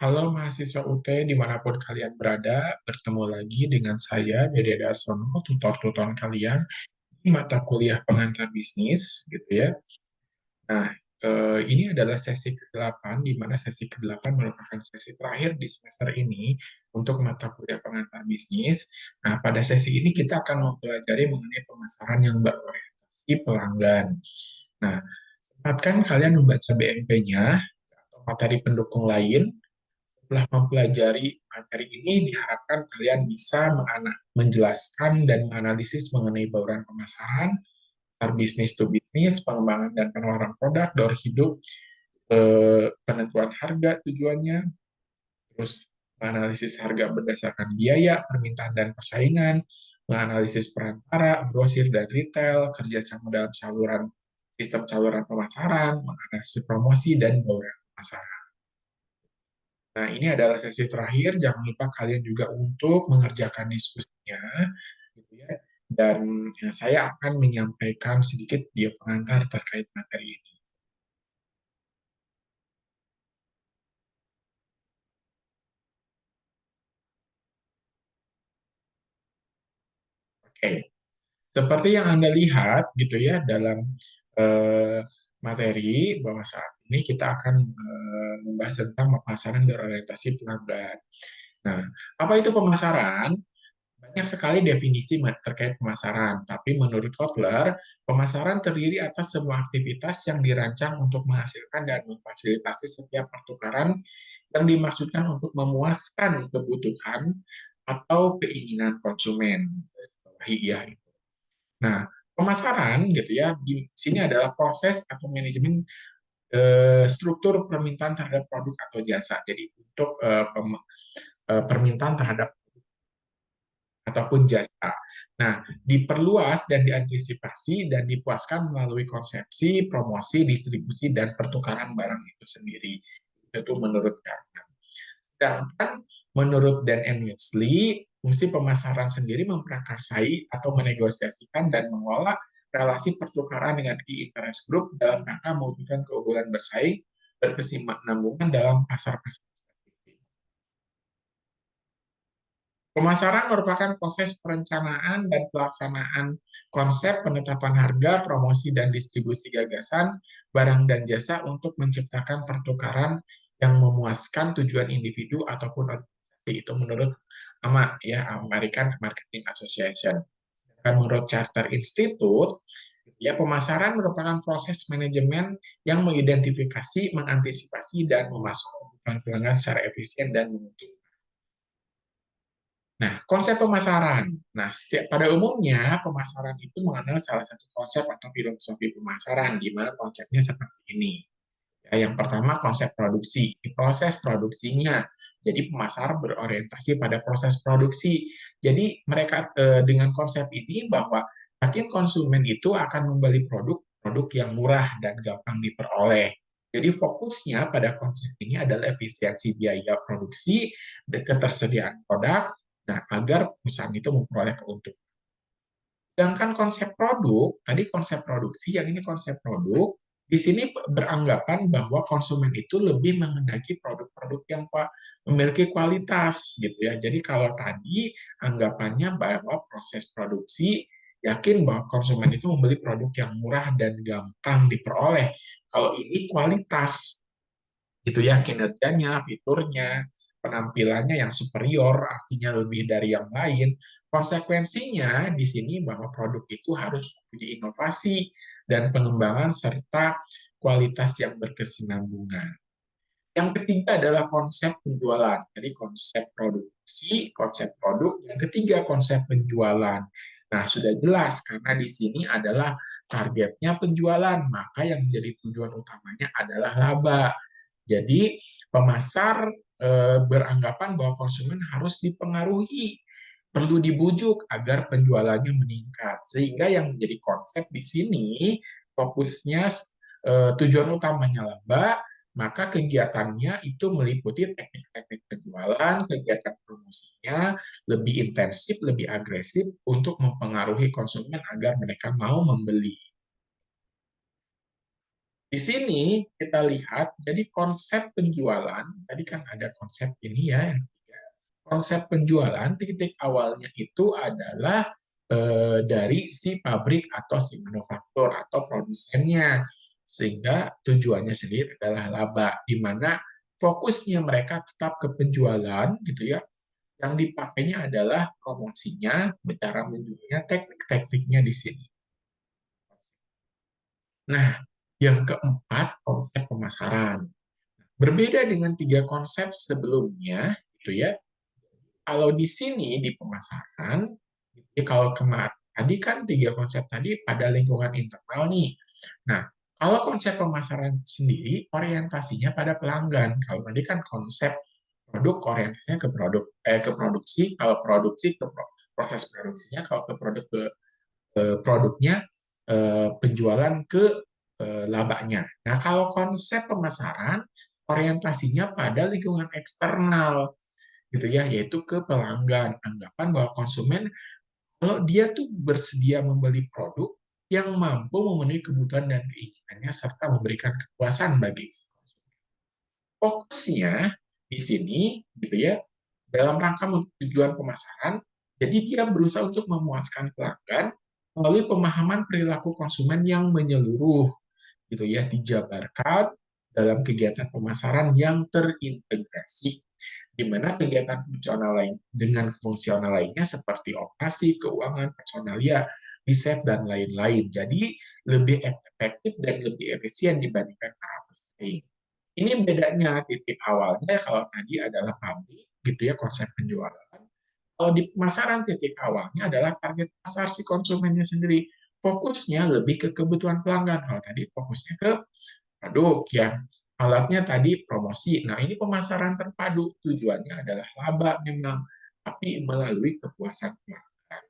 Halo mahasiswa UT dimanapun kalian berada, bertemu lagi dengan saya, Dede Darsono, tutor-tutor kalian di mata kuliah pengantar bisnis, gitu ya. Nah, ini adalah sesi ke-8, di mana sesi ke-8 merupakan sesi terakhir di semester ini untuk mata kuliah pengantar bisnis. Nah, pada sesi ini kita akan mempelajari mengenai pemasaran yang berorientasi pelanggan. Nah, sempatkan kalian membaca BMP-nya atau materi pendukung lain. Setelah mempelajari materi ini, diharapkan kalian bisa menjelaskan dan menganalisis mengenai bauran pemasaran, pasar bisnis to bisnis, pengembangan dan penawaran produk, door hidup, penentuan harga tujuannya, terus menganalisis harga berdasarkan biaya, permintaan dan persaingan, menganalisis perantara, grosir dan retail, kerjasama dalam sistem saluran pemasaran, menganalisis promosi dan bauran pemasaran. Nah, ini adalah sesi terakhir. Jangan lupa kalian juga untuk mengerjakan diskusinya, gitu ya. Dan saya akan menyampaikan sedikit video pengantar terkait materi ini. Oke, seperti yang Anda lihat, gitu ya, dalam eh, materi bahwa saat ini kita akan membahas tentang pemasaran berorientasi pelanggan. Nah, apa itu pemasaran? Banyak sekali definisi terkait pemasaran, tapi menurut Kotler, pemasaran terdiri atas semua aktivitas yang dirancang untuk menghasilkan dan memfasilitasi setiap pertukaran yang dimaksudkan untuk memuaskan kebutuhan atau keinginan konsumen. Iya. Nah, pemasaran gitu ya, di sini adalah proses atau manajemen struktur permintaan terhadap produk atau jasa. Jadi untuk permintaan terhadap ataupun jasa. Nah, diperluas dan diantisipasi dan dipuaskan melalui konsepsi, promosi, distribusi, dan pertukaran barang itu sendiri. Itu menurut Kahneman. Sedangkan menurut Dan and Wesley, mesti pemasaran sendiri memprakarsai atau menegosiasikan dan mengelola relasi pertukaran dengan key interest group dalam rangka mewujudkan keunggulan bersaing, berkesinambungan dalam pasar-pasar. Pemasaran merupakan proses perencanaan dan pelaksanaan konsep penetapan harga, promosi, dan distribusi gagasan, barang dan jasa untuk menciptakan pertukaran yang memuaskan tujuan individu ataupun organisasi. Itu menurut AMA, ya, American Marketing Association. Dan menurut Charter Institute, ya, pemasaran merupakan proses manajemen yang mengidentifikasi, mengantisipasi, dan memasuk kebutuhan pelanggan secara efisien dan menguntungkan. Nah, konsep pemasaran. Nah, pada umumnya pemasaran itu mengenal salah satu konsep atau filosofi pemasaran, di mana konsepnya seperti ini. Ya, yang pertama konsep produksi, di proses produksinya. Jadi pemasar berorientasi pada proses produksi. Jadi mereka dengan konsep ini bahwa yakin konsumen itu akan membeli produk yang murah dan gampang diperoleh. Jadi fokusnya pada konsep ini adalah efisiensi biaya produksi dan ketersediaan produk, nah agar perusahaan itu memperoleh keuntungan. Sedangkan konsep produk, tadi konsep produksi, yang ini konsep produk, di sini beranggapan bahwa konsumen itu lebih menghendaki produk-produk yang memiliki kualitas, gitu ya. Jadi kalau tadi anggapannya bahwa proses produksi, yakin bahwa konsumen itu membeli produk yang murah dan gampang diperoleh. Kalau ini kualitas, itu ya, kinerjanya, fiturnya, penampilannya yang superior, artinya lebih dari yang lain. Konsekuensinya di sini bahwa produk itu harus punya inovasi dan pengembangan serta kualitas yang berkesinambungan. Yang ketiga adalah konsep penjualan. Jadi konsep produksi, konsep produk. Yang ketiga konsep penjualan. Nah, sudah jelas karena di sini adalah targetnya penjualan, maka yang menjadi tujuan utamanya adalah laba. Jadi pemasar beranggapan bahwa konsumen harus dipengaruhi, perlu dibujuk agar penjualannya meningkat. Sehingga yang menjadi konsep di sini fokusnya tujuan utamanya laba, maka kegiatannya itu meliputi teknik-teknik penjualan, kegiatan promosinya lebih intensif, lebih agresif untuk mempengaruhi konsumen agar mereka mau membeli. Di sini kita lihat, jadi konsep penjualan, tadi kan ada konsep ini ya, yang ketiga. Konsep penjualan, titik awalnya itu adalah dari si pabrik atau si manufaktur atau produsennya. Sehingga tujuannya sendiri adalah laba, di mana fokusnya mereka tetap ke penjualan, gitu ya. Yang dipakainya adalah promosinya, cara menjualnya, teknik-tekniknya di sini. Nah, yang keempat, konsep pemasaran. Berbeda dengan tiga konsep sebelumnya, gitu ya. Kalau di sini di pemasaran, jadi kalau kemarin tadi kan tiga konsep tadi pada lingkungan internal nih. Nah, kalau konsep pemasaran sendiri orientasinya pada pelanggan. Kalau tadi kan konsep produk orientasinya ke ke produksi, kalau produksi ke proses produksinya, kalau ke produk ke produknya, penjualan ke labanya. Nah, kalau konsep pemasaran orientasinya pada lingkungan eksternal, gitu ya, yaitu ke pelanggan. Anggapan bahwa konsumen kalau dia tuh bersedia membeli produk yang mampu memenuhi kebutuhan dan keinginannya serta memberikan kepuasan bagi si konsumen. Fokusnya di sini, gitu ya, dalam rangka tujuan pemasaran, jadi dia berusaha untuk memuaskan pelanggan melalui pemahaman perilaku konsumen yang menyeluruh, gitu ya, dijabarkan dalam kegiatan pemasaran yang terintegrasi, di mana kegiatan fungsional lain dengan fungsional lainnya seperti operasi, keuangan, personalia, riset, dan lain-lain. Jadi lebih efektif dan lebih efisien dibandingkan para pesaing. Ini bedanya titik awalnya kalau tadi adalah pabrik, gitu ya, konsep penjualan. Kalau di pemasaran titik awalnya adalah target pasar si konsumennya sendiri. Fokusnya lebih ke kebutuhan pelanggan. Kalau tadi fokusnya ke produk ya. Alatnya tadi promosi. Nah, ini pemasaran terpadu. Tujuannya adalah laba memang, tapi melalui kepuasan pelanggan.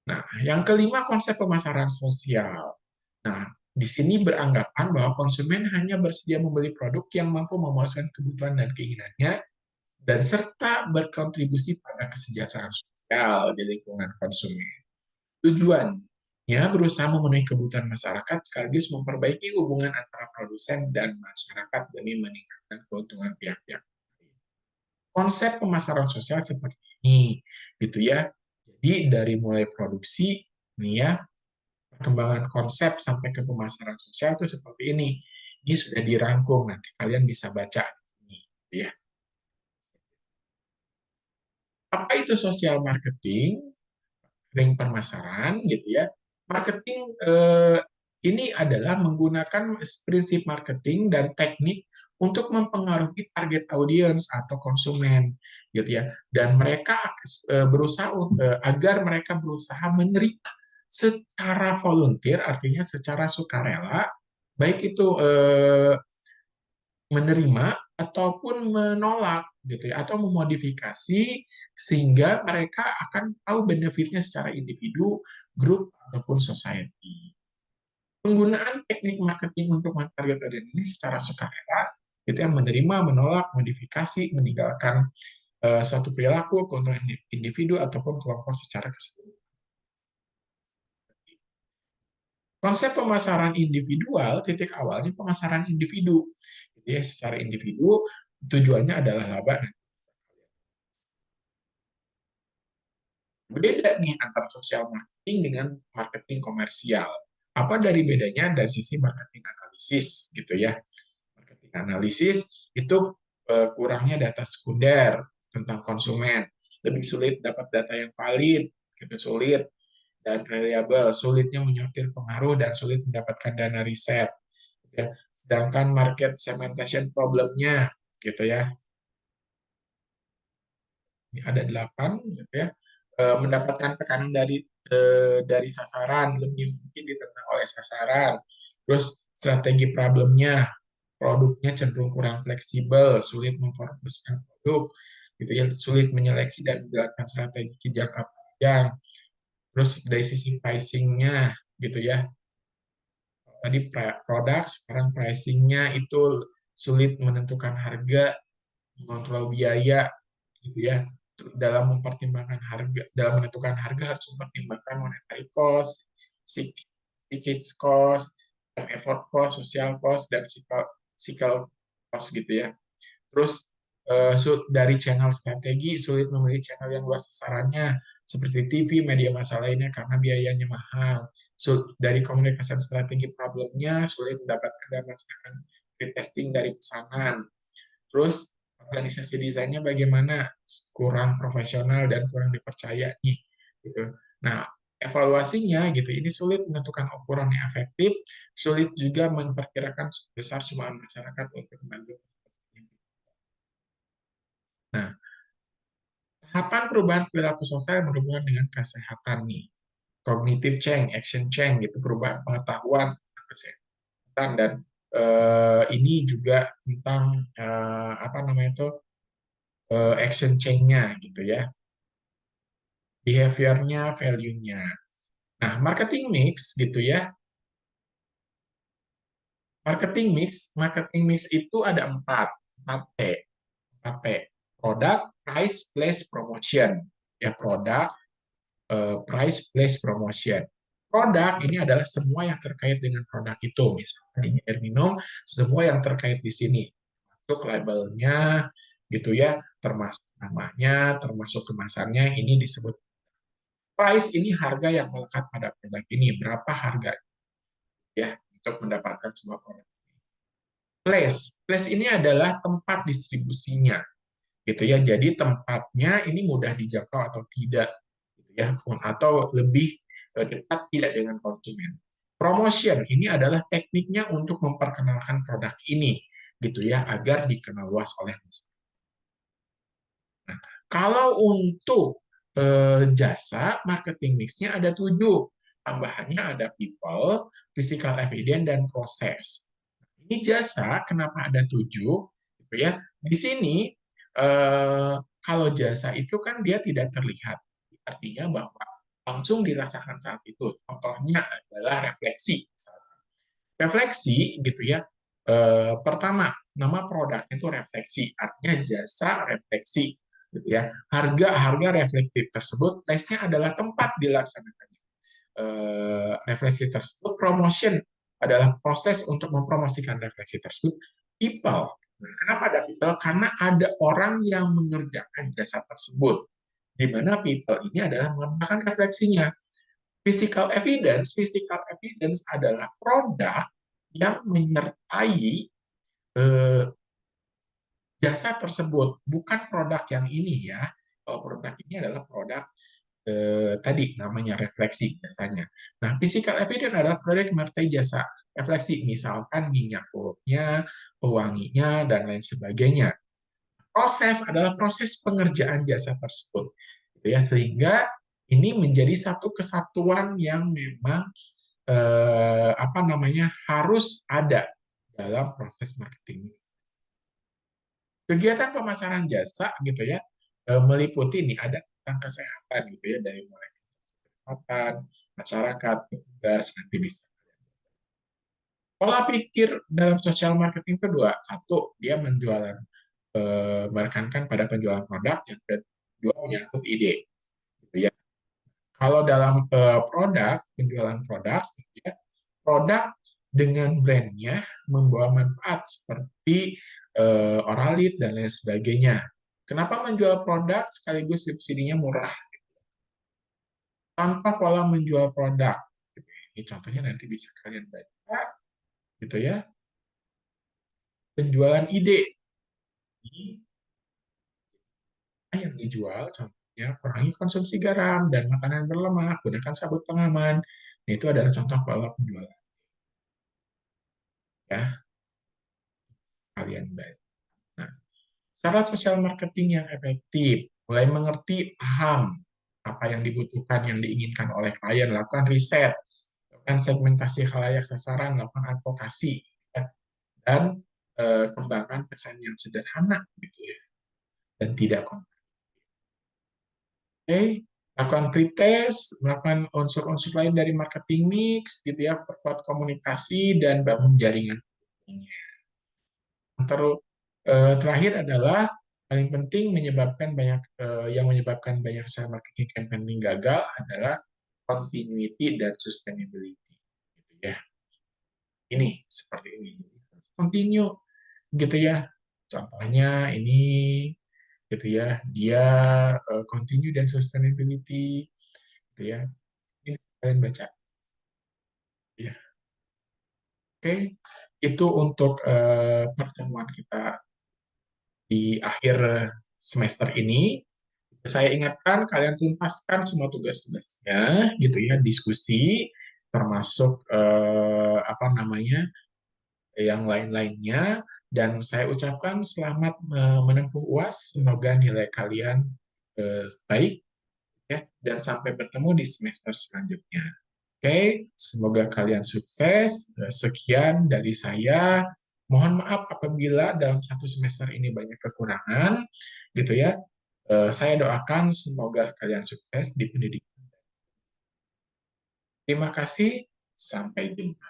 Nah, yang kelima konsep pemasaran sosial. Nah, di sini beranggapan bahwa konsumen hanya bersedia membeli produk yang mampu memuaskan kebutuhan dan keinginannya dan serta berkontribusi pada kesejahteraan sosial di lingkungan konsumen. Tujuannya berusaha memenuhi kebutuhan masyarakat sekaligus memperbaiki hubungan antara produsen dan masyarakat demi meningkatkan keuntungan pihak-pihak. Konsep pemasaran sosial seperti ini, gitu ya. Jadi dari mulai produksi, nih ya, perkembangan konsep sampai ke pemasaran sosial itu seperti ini. Ini sudah dirangkum, nanti kalian bisa baca ini, gitu ya. Apa itu social marketing? Ring pemasaran gitu ya. Marketing ini adalah menggunakan prinsip marketing dan teknik untuk mempengaruhi target audiens atau konsumen gitu ya. Dan mereka berusaha agar mereka berusaha menerima secara volunteer, artinya secara sukarela, baik itu menerima ataupun menolak gitu ya, atau memodifikasi sehingga mereka akan tahu benefitnya secara individu, grup ataupun society. Penggunaan teknik marketing untuk mentarget audiens ini secara sukarela, itu yang menerima, menolak, modifikasi, meninggalkan suatu perilaku, keuntungan individu ataupun kelompok secara keseluruhan. Konsep pemasaran individual, titik awalnya pemasaran individu. Jadi secara individu, tujuannya adalah laba. Beda nih antara social marketing dengan marketing komersial. Apa dari bedanya? Dari sisi marketing analisis gitu ya. Marketing analisis itu kurangnya data sekunder tentang konsumen. Lebih sulit dapat data yang valid, gitu sulit dan reliable, sulitnya menyortir pengaruh dan sulit mendapatkan dana riset. Ya. Sedangkan market segmentation problemnya gitu ya, ini ada 8 gitu ya. Mendapatkan tekanan dari sasaran, lebih mungkin ditentang oleh sasaran. Terus strategi problemnya, produknya cenderung kurang fleksibel, sulit memfokuskan produk, gitu ya, sulit menyeleksi dan menjalankan strategi jangka panjang. Terus dari sisi pricingnya, gitu ya, tadi produk, sekarang pricingnya itu sulit menentukan harga, mengontrol biaya, gitu ya. Dalam mempertimbangkan harga, dalam menentukan harga harus mempertimbangkan monetary cost, psychic cost, effort cost, social cost, dan psychological cost gitu ya. Terus dari channel strategi sulit memilih channel yang luas sasarannya seperti TV, media massa lainnya karena biayanya mahal. Dari komunikasi strategi problemnya sulit mendapatkan dan melaksanakan retesting dari pesanan. Terus organisasi desainnya bagaimana, kurang profesional dan kurang dipercaya nih gitu. Nah, evaluasinya gitu ini sulit menentukan ukuran yang efektif, sulit juga memperkirakan besar sumbangan masyarakat untuk membantu. Nah, tahapan perubahan perilaku sosial yang berhubungan dengan kesehatan nih. Cognitive change, action change, gitu, perubahan pengetahuan tentang kesehatan, dan ini juga tentang apa namanya itu action change-nya gitu ya, behavior-nya, value-nya. Nah, marketing mix gitu ya. Marketing mix itu ada empat P, 4P. Product, price, place, promotion. Ya, produk, price, place, promotion. Produk ini adalah semua yang terkait dengan produk itu. Misalnya ini air minum, semua yang terkait di sini. Termasuk labelnya, gitu ya, termasuk namanya, termasuk kemasannya, ini disebut. Price ini harga yang melekat pada produk ini. Berapa harga ya untuk mendapatkan sebuah produk. Place ini adalah tempat distribusinya, gitu ya. Jadi tempatnya ini mudah dijangkau atau tidak, gitu ya, atau lebih dekat tidak dengan konsumen. Promotion ini adalah tekniknya untuk memperkenalkan produk ini, gitu ya, agar dikenal luas oleh masyarakat. Nah, kalau untuk jasa, marketing mix-nya ada 7. Tambahannya ada people, physical evidence, dan proses. Ini jasa, kenapa ada 7? Gitu ya. Di sini, kalau jasa itu kan dia tidak terlihat. Artinya bahwa langsung dirasakan saat itu. Contohnya adalah refleksi. Refleksi, gitu ya. Pertama, nama produknya itu refleksi, artinya jasa refleksi, gitu ya. Harga reflektif tersebut, tesnya adalah tempat dilaksanakannya. Refleksi tersebut, promotion adalah proses untuk mempromosikan refleksi tersebut. People, nah, kenapa ada people? Karena ada orang yang mengerjakan jasa tersebut, di mana people ini adalah mengembangkan refleksinya. Physical evidence adalah produk yang menyertai eh, jasa tersebut, bukan produk yang ini ya. Kalau produk ini adalah produk tadi namanya refleksi jasanya. Nah, physical evidence adalah produk yang menyertai jasa refleksi, misalkan minyak kulitnya, pewanginya, dan lain sebagainya. Proses adalah proses pengerjaan jasa tersebut, gitu ya, sehingga ini menjadi satu kesatuan yang memang apa namanya harus ada dalam proses marketing. Kegiatan pemasaran jasa gitu ya meliputi nih ada tentang kesehatan gitu ya, dari mulai kesehatan masyarakat, petugas, nanti bisa. Pola pikir dalam social marketing kedua, satu dia menjualan menekankan pada penjualan produk, yang kedua menyangkut ide gitu ya. Kalau dalam produk, penjualan produk gitu ya, produk dengan brandnya membawa manfaat seperti Oralit dan lain sebagainya. Kenapa menjual produk sekaligus subsidinya murah? Tanpa pola menjual produk. Ini contohnya nanti bisa kalian baca, gitu ya. Penjualan ide. Ini yang dijual, contohnya kurangi konsumsi garam dan makanan berlemak, gunakan sabut pengaman. Nah, itu adalah contoh pola penjualan. Ya, kalian baca. Nah, syarat sosial marketing yang efektif, mulai mengerti, paham apa yang dibutuhkan, yang diinginkan oleh klien, lakukan riset, lakukan segmentasi khalayak sasaran, lakukan advokasi, ya, dan kembangkan pesan yang sederhana, gitu ya, dan tidak kompleks. Oke, lakukan pretest, melakukan unsur-unsur lain dari marketing mix, gitu ya, perkuat komunikasi dan bangun jaringan. Terus terakhir adalah paling penting yang menyebabkan banyak usaha marketing campaign gagal adalah continuity dan sustainability. Gitu ya. ini seperti ini. Continue gitu ya. Contohnya ini gitu ya. Dia continue dan sustainability gitu ya. Ini kalian baca ya. Oke. Itu untuk pertemuan kita di akhir semester ini. Saya ingatkan kalian tuntaskan semua tugas-tugasnya gitu ya, diskusi termasuk apa namanya yang lain-lainnya, dan saya ucapkan selamat menempuh UAS, semoga nilai kalian baik ya, dan sampai bertemu di semester selanjutnya. Oke, semoga kalian sukses. Sekian dari saya. Mohon maaf apabila dalam satu semester ini banyak kekurangan, gitu ya. Saya doakan semoga kalian sukses di pendidikan. Terima kasih, sampai jumpa.